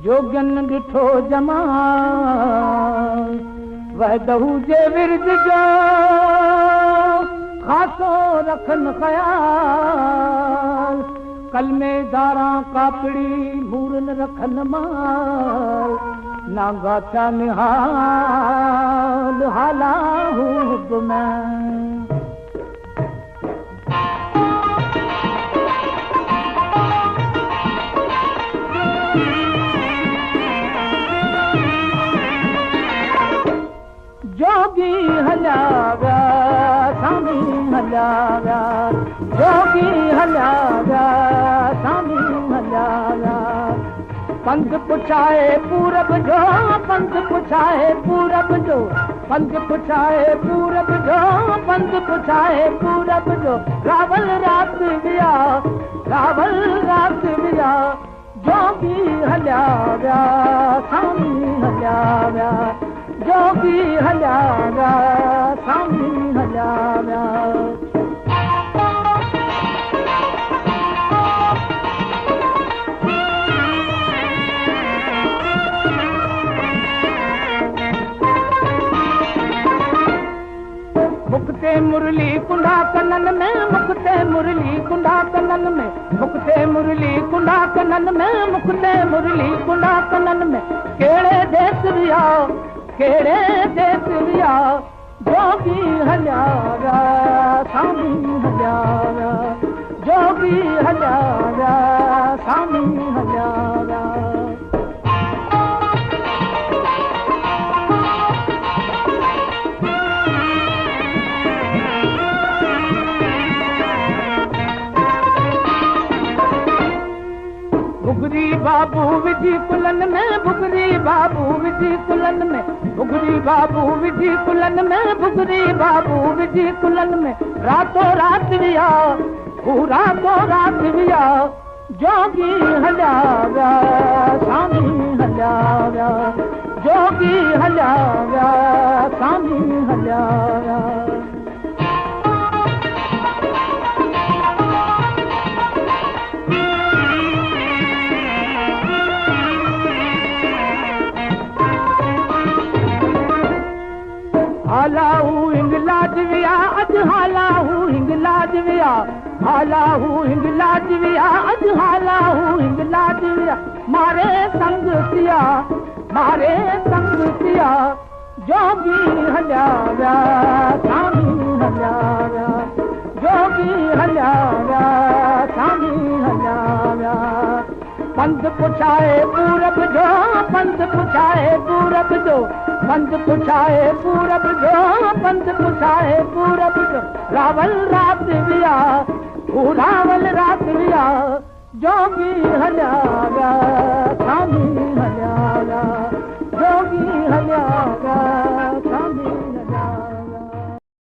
जोगन ॾिठो जमाल वहदहू जे विर्द जो खासो रखन ख़याल कलमे दारा कापड़ी मूरन रखन माल नागा था निहाल हाला हुब में जोगी हल्या विया सामी हल्या विया जोगी हल्या विया सामी हल्या विया पंध पुछाए पूरब जो पंध पुछाए पूरब जो पंध पुछाए पूरब जो पंध पुछाए पूरब जो रावल रात विया रावल रात विया जोगी हल्या विया सामी हल्या विया जोगी हल्या विया सामी हल्या विया मुक्ते मुरली कुंडा कनन में मुक्ते मुरली कुंडा कनन में मुक्ते मुरली कुंडा कनन में मुक्ते मुरली कुंडा कनन में केड़े देश विया केड़े देश विया जोगी हल्या विया सामी हल्या विया जोगी हल्या विया सामी हल्या विया बुगरी बाबू विधि कुलन में बुगरी बाबू विधि कुलन में बुगरी बाबू विधि कुलन में बुगरी बाबू विधि कुलन में रातों रात विया रातों रात विया जोगी हल्या विया सामी हल्या विया जोगी हल्या विया सामी हल्या विया हालाहू हिंगलाज विया अज हालाहू हिंगलाज विया हालाहू हिंगलाज विया अज हालाहू हिंगलाज विया मारे संग सिया जोगी हल्या विया सामी हल्या विया जोगी हल्या विया सामी हल्या विया पंध पुछाए पूरब जो पंध पुछाए पूरब जो पंध पुछाए पूरब जो पंध पुछाए पूरब जो रावल रात विया रावल रात विया जोगी हल्या विया सामी हल्या विया जोगी हल्या विया